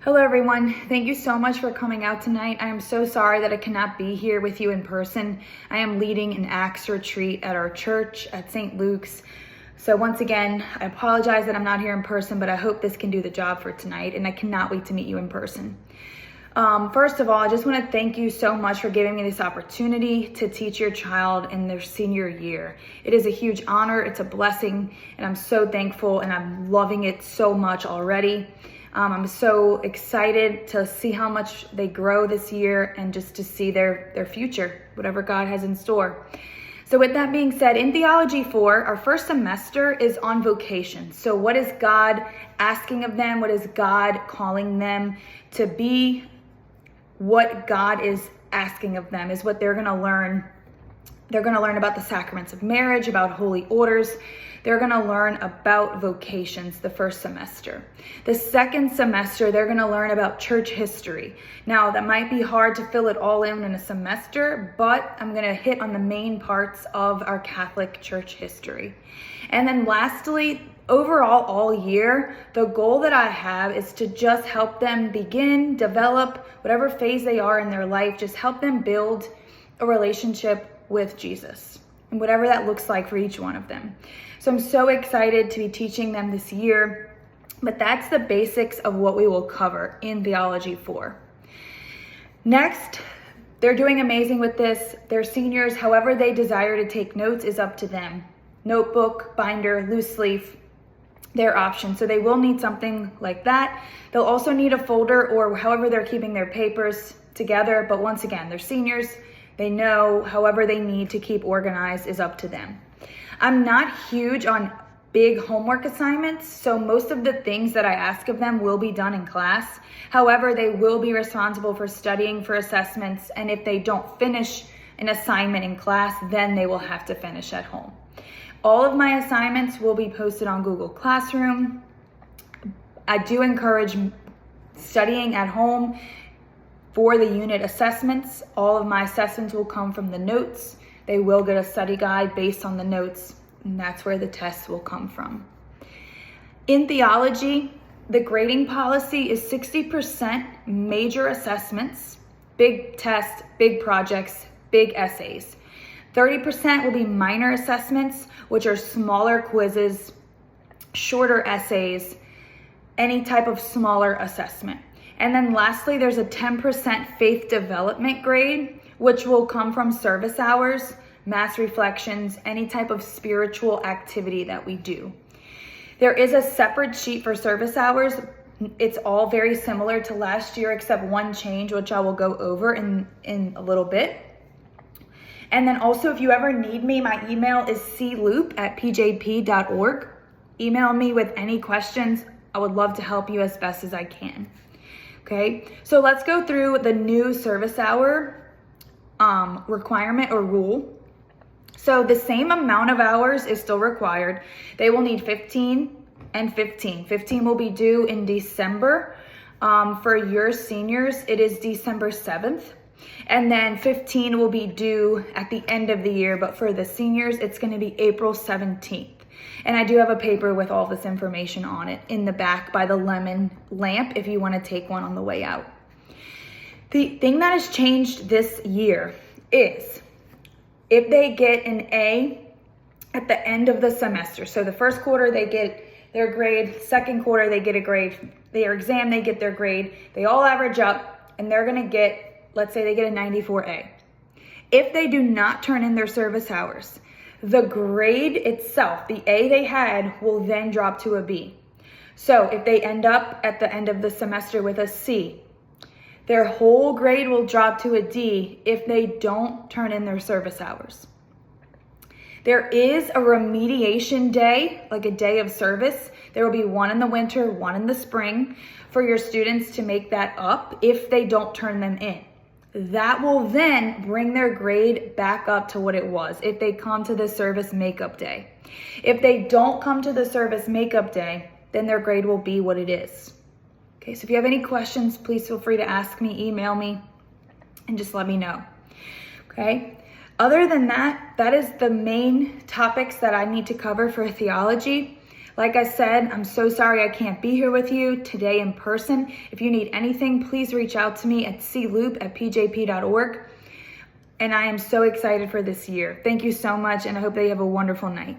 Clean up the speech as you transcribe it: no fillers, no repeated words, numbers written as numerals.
Hello everyone, thank you so much for coming out tonight. I am so sorry that I cannot be here with you in person. I am leading an Acts retreat at our church at St. Luke's. So once again, I apologize that I'm not here in person, but I hope this can do the job for tonight, and I cannot wait to meet you in person. First of all, I just want to thank you so much for giving me this opportunity to teach your child in their senior year. It is a huge honor, it's a blessing, and I'm so thankful, and I'm loving it so much already. I'm so excited to see how much they grow this year and just to see their future, whatever God has in store. So with that being said, in Theology 4, our first semester is on vocation. So what is God asking of them? What is God calling them to be? What God is asking of them is what they're going to learn. They're going to learn about the sacraments of marriage, about holy orders. They're going to learn about vocations the first semester. The second semester, they're going to learn about church history. Now, that might be hard to fill it all in a semester, but I'm going to hit on the main parts of our Catholic church history. And then lastly, overall, all year, the goal that I have is to just help them begin, develop, whatever phase they are in their life, just help them build a relationship with Jesus, and whatever that looks like for each one of them. So I'm so excited to be teaching them this year, but that's the basics of what we will cover in Theology 4. Next, they're doing amazing with this. They're seniors. However they desire to take notes is up to them. Notebook, binder, loose leaf, their option. So they will need something like that. They'll also need a folder or however they're keeping their papers together. But once again, they're seniors. They know however they need to keep organized is up to them. I'm not huge on big homework assignments, so most of the things that I ask of them will be done in class. However, they will be responsible for studying for assessments, and if they don't finish an assignment in class, then they will have to finish at home. All of my assignments will be posted on Google Classroom. I do encourage studying at home for the unit assessments. All of my assessments will come from the notes. They will get a study guide based on the notes, and that's where the tests will come from. In theology, the grading policy is 60% major assessments, big tests, big projects, big essays. 30% will be minor assessments, which are smaller quizzes, shorter essays, any type of smaller assessment. And then lastly, there's a 10% faith development grade, which will come from service hours, mass reflections, any type of spiritual activity that we do. There is a separate sheet for service hours. It's all very similar to last year, except one change, which I will go over in a little bit. And then also, if you ever need me, my email is cloop@pjp.org. Email me with any questions. I would love to help you as best as I can. Okay, so let's go through the new service hour requirement or rule. So the same amount of hours is still required. They will need 15 and 15. 15 will be due in December. For your seniors, it is December 7th. And then 15 will be due at the end of the year. But for the seniors, it's going to be April 17th. And I do have a paper with all this information on it in the back by the lemon lamp if you want to take one on the way out. The thing that has changed this year is if they get an A at the end of the semester. So the first quarter, they get their grade. Second quarter, they get a grade. Their exam, they get their grade. They all average up, and they're going to get, let's say they get a 94A. If they do not turn in their service hours, the grade itself, the A they had, will then drop to a B. So if they end up at the end of the semester with a C, their whole grade will drop to a D if they don't turn in their service hours. There is a remediation day, like a day of service. There will be one in the winter, one in the spring, for your students to make that up if they don't turn them in. That will then bring their grade back up to what it was if they come to the service makeup day. If they don't come to the service makeup day, then their grade will be what it is. Okay, so if you have any questions, please feel free to ask me, email me, and just let me know. Okay, other than that, that is the main topics that I need to cover for theology. Like I said, I'm so sorry I can't be here with you today in person. If you need anything, please reach out to me at cloop@pjp.org. And I am so excited for this year. Thank you so much, and I hope that you have a wonderful night.